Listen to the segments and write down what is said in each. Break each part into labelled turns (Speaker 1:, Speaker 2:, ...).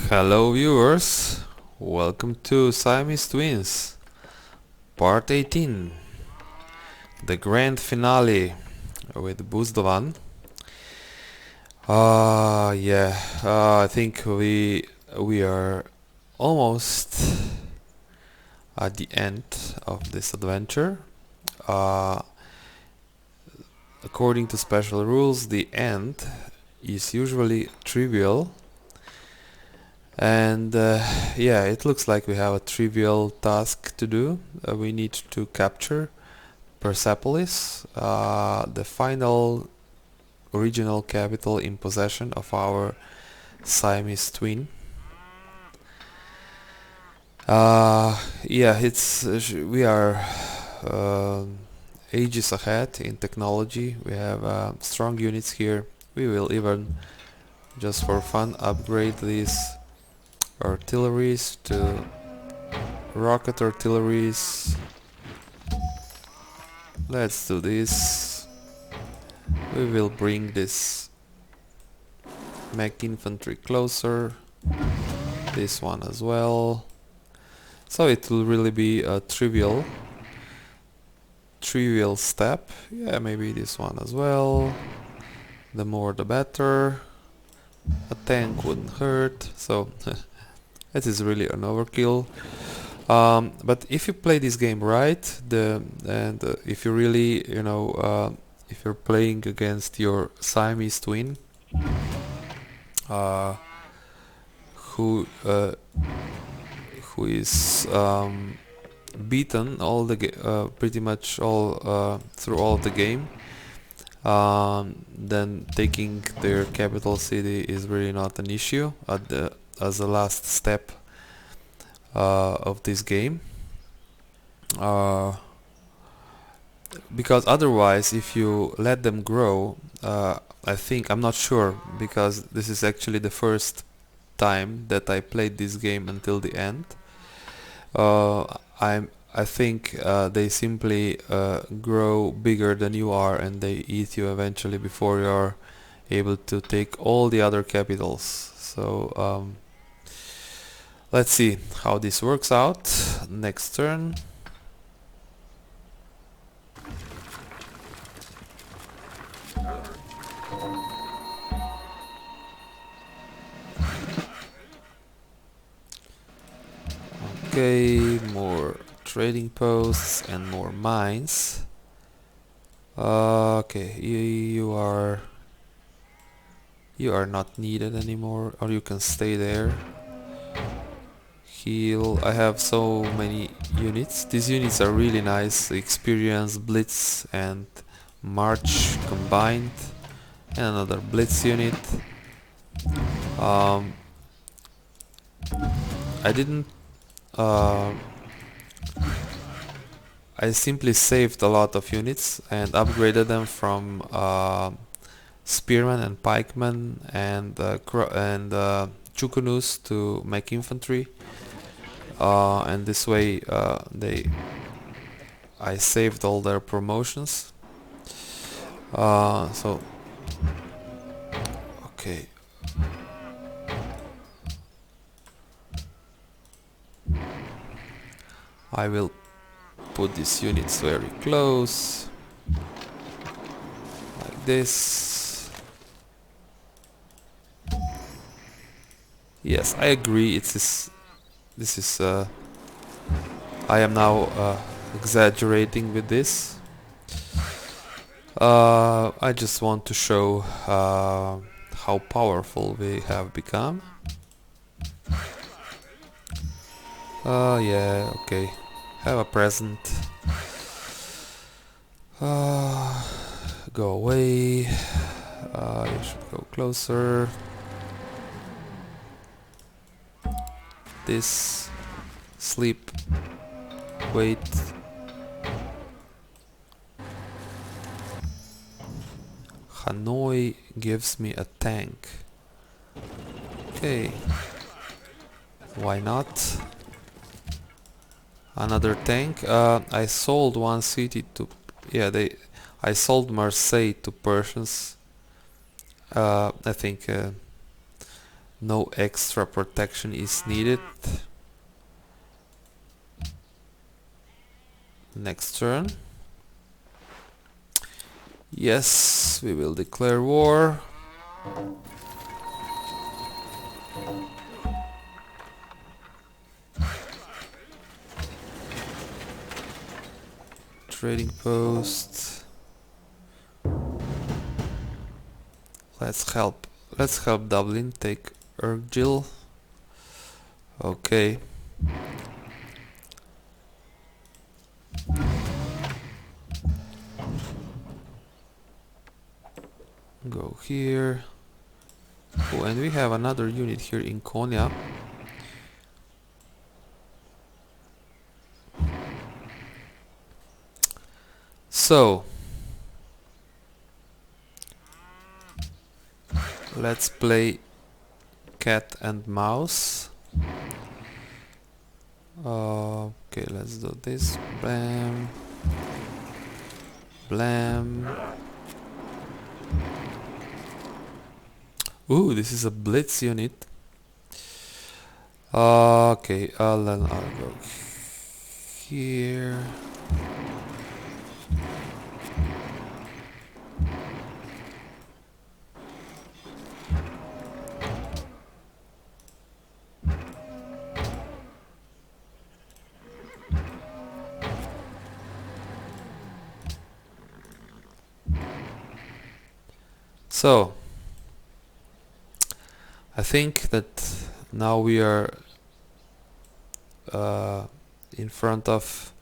Speaker 1: Hello viewers, welcome to Siamese Twins, part 18, the grand finale with Wu Zetian. I think we are almost at the end of this adventure. According to special rules, the end is usually trivial. And it looks like we have a trivial task to do. We need to capture Persepolis, the final original capital in possession of our Siamese twin. We are ages ahead in technology. We have strong units here. We will even, just for fun, upgrade these artilleries to rocket artilleries. Let's do this. We will bring this mech infantry closer, this one as well, so it will really be a trivial step. Yeah, maybe this one as well, the more the better. A tank wouldn't hurt, so it is really an overkill. But if you play this game right, if you really, if you're playing against your Siamese twin, who is beaten all the pretty much all through all of the game, then taking their capital city is really not an issue as a last step of this game, because otherwise, if you let them grow, I'm not sure, because this is actually the first time that I played this game until the end. I think they simply grow bigger than you are, and they eat you eventually before you are able to take all the other capitals. So let's see how this works out. Next turn. Okay, more trading posts and more mines. Okay, you are not needed anymore, or you can stay there. Heal. I have so many units. These units are really nice. Experience, Blitz and March combined, and another Blitz unit. I didn't I simply saved a lot of units and upgraded them from spearmen and pikemen and chukunus to mech infantry, and this way I saved all their promotions. So okay. I will put these units very close, like this. Yes, I agree. This is I am now exaggerating with this. I just want to show how powerful we have become. Yeah, okay. Have a present. Go away. You should go closer. This. Sleep. Wait. Hanoi gives me a tank. Okay. Why not? Another tank. I sold one city to... I sold Marseille to Persians. I think No extra protection is needed. Next turn. Yes, we will declare war. Trading post. Let's help Dublin take Urgil. Okay. Go here. Oh, and we have another unit here in Konya. So let's play cat and mouse. Okay, let's do this. Blam. Blam. Ooh, this is a blitz unit. Okay, then I'll go here. So I think that now we are in front of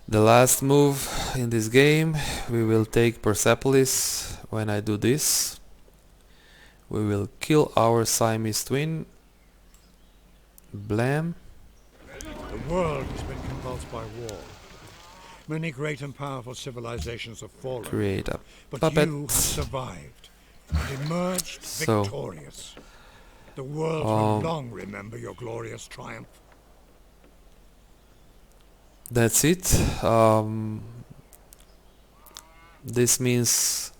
Speaker 1: the last move in this game. We will take Persepolis. When I do this, we will kill our Siamese twin. Blam.
Speaker 2: The world has been convulsed by war. Many great and powerful civilizations have fallen.
Speaker 1: Create a
Speaker 2: but
Speaker 1: puppet.
Speaker 2: you have survived and emerged victorious. The world will long remember your glorious triumph.
Speaker 1: That's it. This means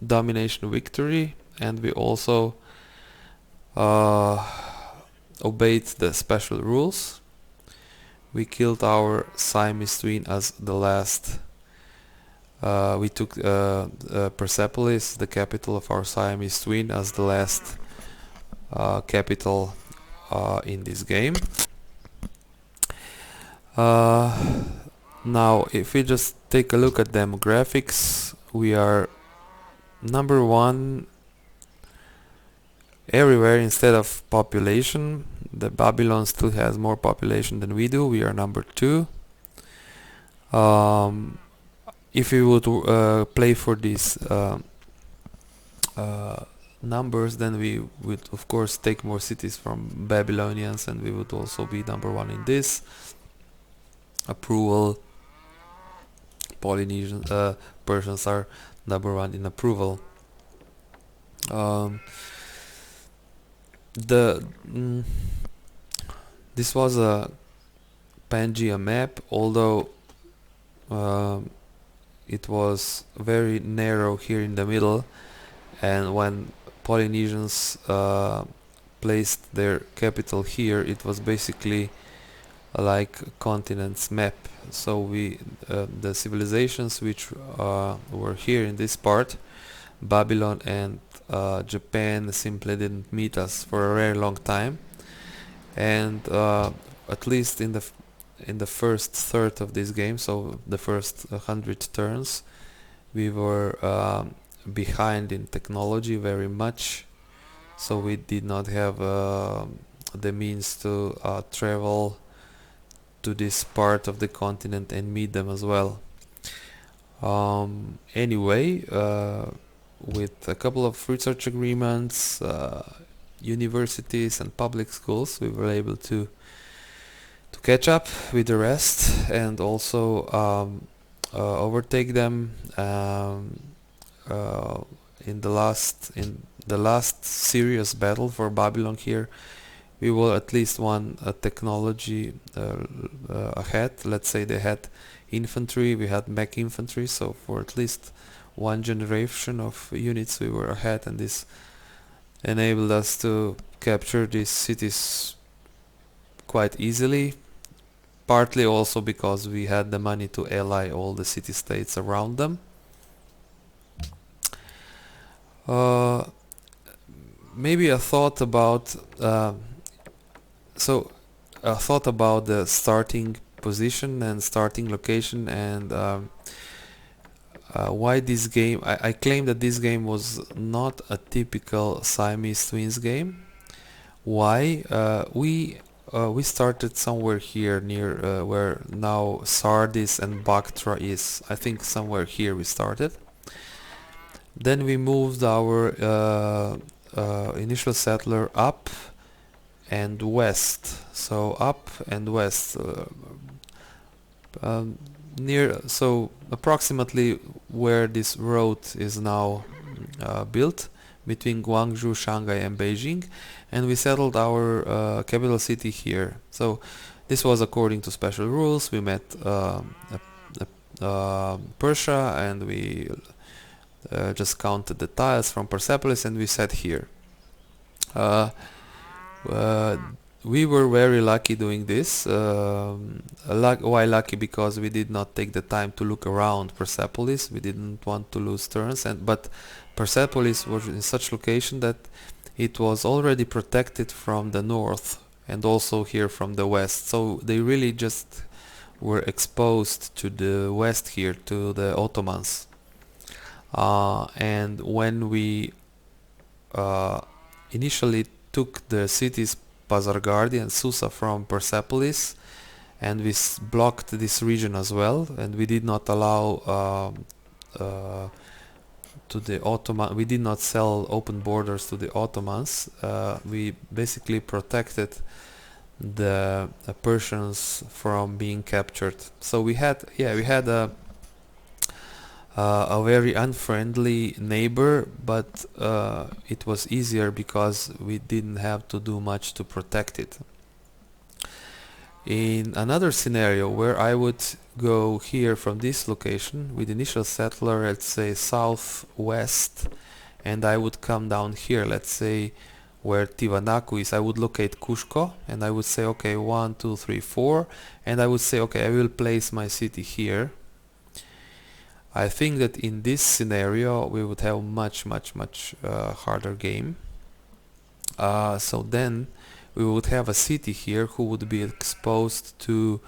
Speaker 1: domination victory, and we also obeyed the special rules. We killed our Siamese twin as the last. We took Persepolis, the capital of our Siamese twin, as the last capital in this game. Now, if we just take a look at demographics, we are number one everywhere instead of population. The Babylon still has more population than we do. We are number two. If we would play for these numbers, then we would of course take more cities from Babylonians, and we would also be number one in this. Approval. Polynesian Persians are number one in approval. This was a Pangea map, although it was very narrow here in the middle, and when Polynesians placed their capital here, it was basically like a continent's map. So we the civilizations which were here in this part, Babylon and Japan, simply didn't meet us for a very long time, and at least in the first third of this game, so the first 100 turns, we were behind in technology very much, so we did not have the means to travel to this part of the continent and meet them as well. Anyway, with a couple of research agreements, universities and public schools, we were able to catch up with the rest and also overtake them. In the last serious battle for Babylon here, we were at least one technology ahead. Let's say they had infantry, we had mech infantry, so for at least one generation of units we were ahead, and this enabled us to capture these cities quite easily, partly also because we had the money to ally all the city-states around them. Maybe a thought about a thought about the starting position and starting location, and why this game. I claim that this game was not a typical Siamese Twins game. Why? We started somewhere here near where now Sardis and Bactra is. I think somewhere here we started. Then we moved our initial settler up and west. So up and west, so approximately where this road is now built, between Guangzhou, Shanghai and Beijing, and we settled our capital city here. So this was according to special rules. We met Persia, and we just counted the tiles from Persepolis, and we sat here. We were very lucky doing this. Why lucky? Because we did not take the time to look around Persepolis. We didn't want to lose turns, but Persepolis was in such location that it was already protected from the north and also here from the west. So they really just were exposed to the west here, to the Ottomans. And when we initially took the cities Pasargadi and Susa from Persepolis, and we blocked this region as well, and we did not allow to the Ottoman, we did not sell open borders to the Ottomans. We basically protected the Persians from being captured. So we had a very unfriendly neighbor, but it was easier because we didn't have to do much to protect it. In another scenario where I would go here from this location with initial settler, let's say southwest, and I would come down here, let's say where Tiwanaku is, I would locate Cusco, and I would say okay, 1, 2, 3, 4, and I would say okay, I will place my city here. I think that in this scenario we would have much harder game. So then we would have a city here who would be exposed to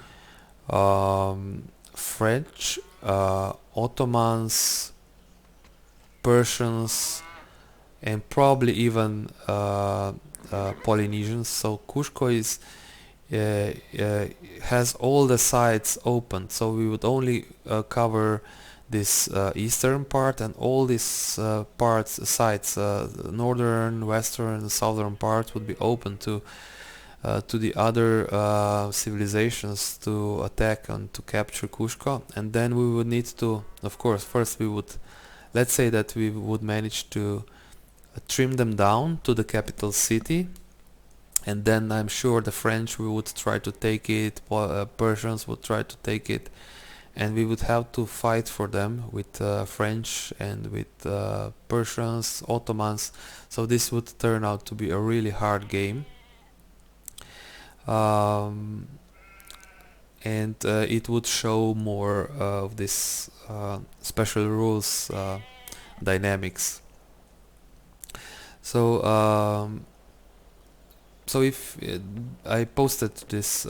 Speaker 1: French, Ottomans, Persians, and probably even Polynesians. So Cusco is has all the sides open, so we would only cover this eastern part, and all these sides, northern, western, southern part would be open to the other civilizations to attack and to capture Cusco. And then we would need to, of course, first we would, let's say that we would manage to trim them down to the capital city, and then I'm sure the French, we would try to take it, Persians would try to take it, and we would have to fight for them with French and with Persians, Ottomans. So this would turn out to be a really hard game, and it would show more of this special rules dynamics. So so if I posted this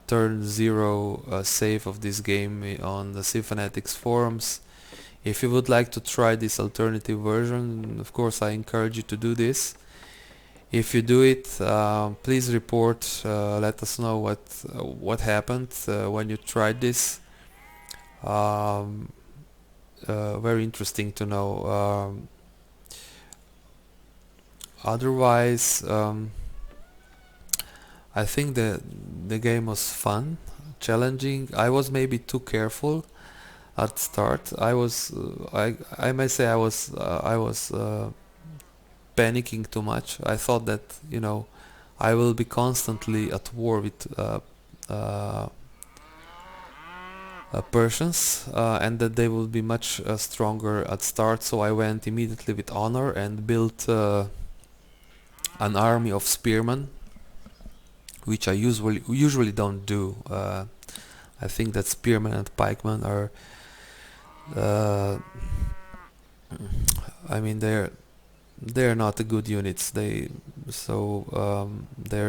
Speaker 1: turn 0 save of this game on the Civ-Fanatics forums. If you would like to try this alternative version, of course I encourage you to do this. If you do it, please report, let us know what happened when you tried this. Very interesting to know. Otherwise, I think the game was fun, challenging. I was maybe too careful at start. I may say I was panicking too much. I thought that, you know, I will be constantly at war with Persians, and that they would be much stronger at start. So I went immediately with honor and built an army of spearmen, which I usually don't do. I think that spearmen and pikemen are, I mean, they're not good units. Their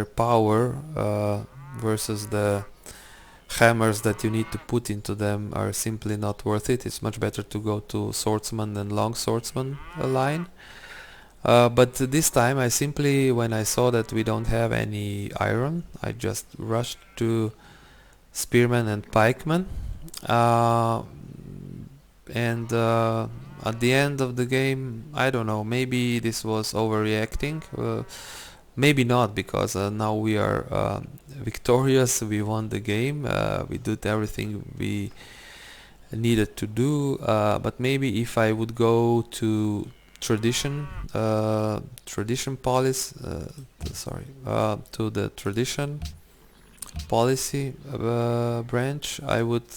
Speaker 1: power versus the hammers that you need to put into them are simply not worth it. It's much better to go to swordsman and long swordsman line. But this time I simply, when I saw that we don't have any iron, I just rushed to spearmen and pikemen. And at the end of the game, I don't know, maybe this was overreacting. Maybe not, because now we are victorious, we won the game, we did everything we needed to do, but maybe if I would go to tradition policy, to the tradition policy branch, I would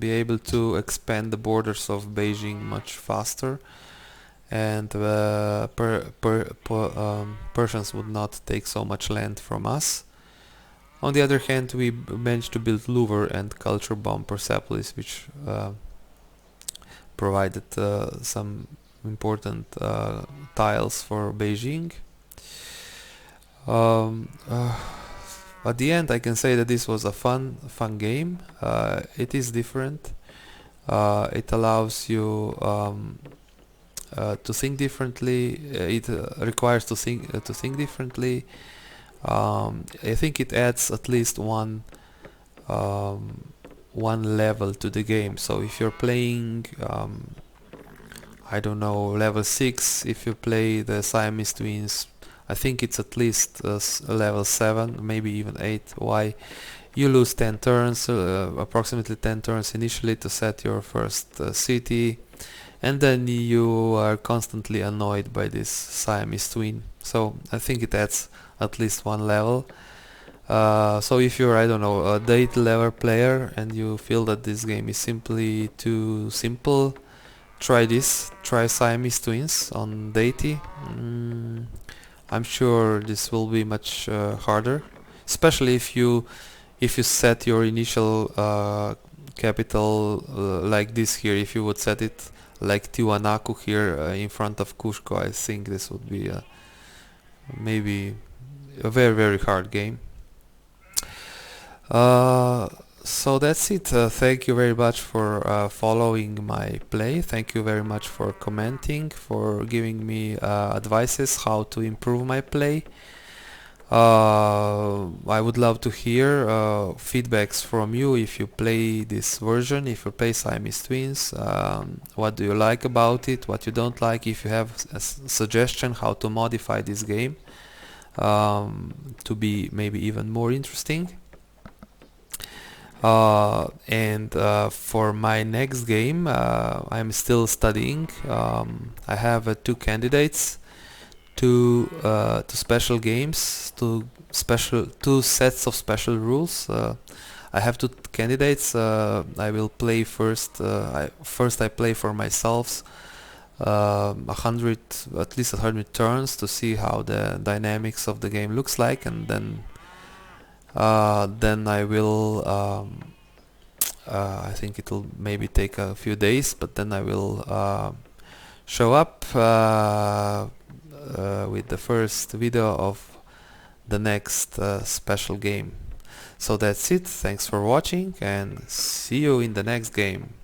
Speaker 1: be able to expand the borders of Beijing much faster, and Persians would not take so much land from us. On the other hand, we managed to build Louvre and culture bomb Persepolis, which provided some important tiles for Beijing. At the end, I can say that this was a fun game. It is different. It allows you to think differently. It requires to think differently. I think it adds at least one level to the game. So if you're playing, I don't know, level 6, if you play the Siamese Twins, I think it's at least level 7, maybe even 8. Why? You lose 10 turns, approximately 10 turns initially to set your first city, and then you are constantly annoyed by this Siamese Twin. So I think it adds at least one level. So if you're, I don't know, a deity level player and you feel that this game is simply too simple, try this. Try Siamese Twins on deity. I'm sure this will be much harder, especially if you set your initial capital like this here. If you would set it like Tiwanaku here in front of Cusco, I think this would be maybe a very, very hard game. So that's it. Thank you very much for following my play. Thank you very much for commenting, for giving me advices how to improve my play. I would love to hear feedbacks from you if you play this version, if you play Siamese Twins. What do you like about it, what you don't like, if you have a suggestion how to modify this game to be maybe even more interesting. For my next game, I'm still studying. I have 2 candidates, two special games, two sets of special rules. I have 2 candidates. I will play first. I play for myself at least 100 turns to see how the dynamics of the game looks like, and then I will I think it will maybe take a few days, but then I will show up with the first video of the next special game. So that's it. Thanks for watching, and see you in the next game.